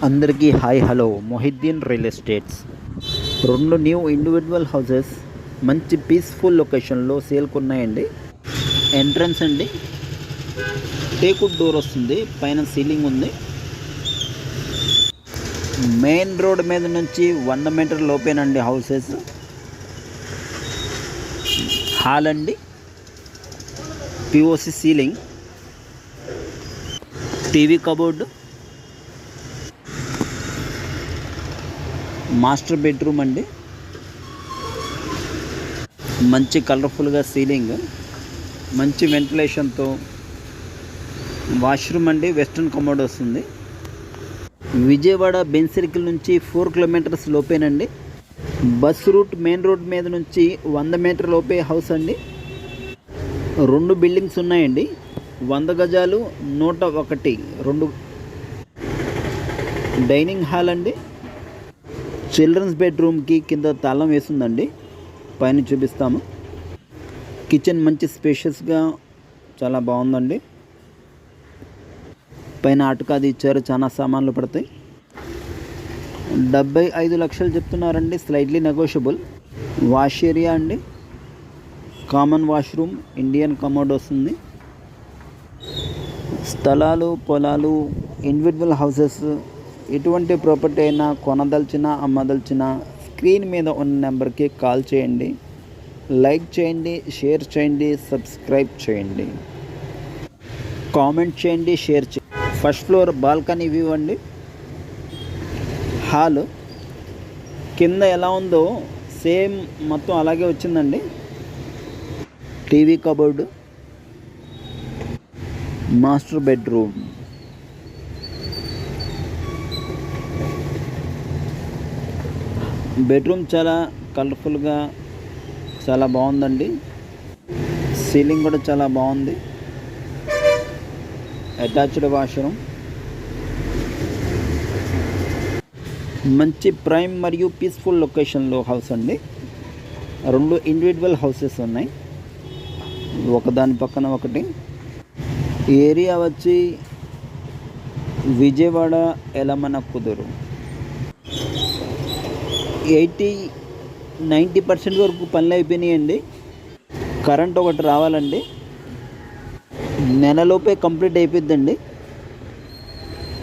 అందరికీ hi hello. Mohiuddin real estates 2 new individual houses మంచి peaceful లొకేషన్లో సేల్కి ఉన్నాయండి. ఎంట్రన్స్ అండి, టేకుడ్ డోర్ వస్తుంది, పైన సీలింగ్ ఉంది. మెయిన్ రోడ్ మీద నుంచి 100 మీటర్ లోపేనండి హౌసెస్. హాల్ అండి, POC ceiling, TV cupboard, master bedroom అండి, మంచి కలర్ఫుల్గా సీలింగ్, మంచి వెంటిలేషన్తో వాష్రూమ్ అండి, వెస్ట్రన్ కమోడ్ వస్తుంది. విజయవాడ బెంజ్ సర్కిల్ నుంచి 4 కిలోమీటర్స్ లోపేనండి. బస్ రూట్ మెయిన్ రోడ్ మీద నుంచి 100 మీటర్ లోపే హౌస్ అండి. 2 బిల్డింగ్స్ ఉన్నాయండి, 100 గజాలు, 101, 2 డైనింగ్ హాల్ అండి. చిల్డ్రన్స్ బెడ్రూమ్కి కింద తాళం వేసిందండి, పైన చూపిస్తాము. కిచెన్ మంచి స్పేషియస్గా చాలా బాగుందండి. పైన అటుకాది ఇచ్చారు, చాలా సామాన్లు పడతాయి. 75 లక్షలు చెప్తున్నారండి, స్లైట్లీ నెగోషియబుల్. వాష్ ఏరియా అండి, కామన్ వాష్రూమ్, ఇండియన్ కమోడ్ వస్తుంది. స్థలాలు, పొలాలు, ఇండివిజువల్ హౌసెస్, ఎటువంటి ప్రాపర్టీ అయినా కొనదలిచినా అమ్మదలిచినా స్క్రీన్ మీద ఉన్న నెంబర్కి కాల్ చేయండి. లైక్ చేయండి, షేర్ చేయండి, సబ్స్క్రైబ్ చేయండి, కామెంట్ చేయండి, షేర్ చేయండి. ఫస్ట్ ఫ్లోర్ బాల్కనీ వ్యూ అండి. హాల్ కింద ఎలా ఉందో సేమ్ మొత్తం అలాగే వచ్చిందండి. TV cupboard, master bedroom, bedroom చాలా కలర్ఫుల్గా చాలా బాగుందండి. సీలింగ్ కూడా చాలా బాగుంది. అటాచ్డ్ వాష్రూమ్, మంచి ప్రైమ్ మరియు పీస్ఫుల్ లొకేషన్లో హౌస్ అండి. 2 ఇండివిజువల్ హౌసెస్ ఉన్నాయి, ఒకదాని పక్కన ఒకటి. ఏరియా వచ్చి విజయవాడ ఎలమన కుదురు. 80-90% వరకు పనులు అయిపోయినాయండి. కరెంట్ ఒకటి రావాలండి, నెలలోపే కంప్లీట్ అయిపోద్దండి.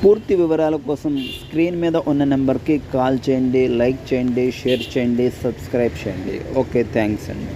పూర్తి వివరాల కోసం స్క్రీన్ మీద ఉన్న నెంబర్కి కాల్ చేయండి, లైక్ చేయండి, షేర్ చేయండి, సబ్స్క్రైబ్ చేయండి. ఓకే, థ్యాంక్స్ అండి.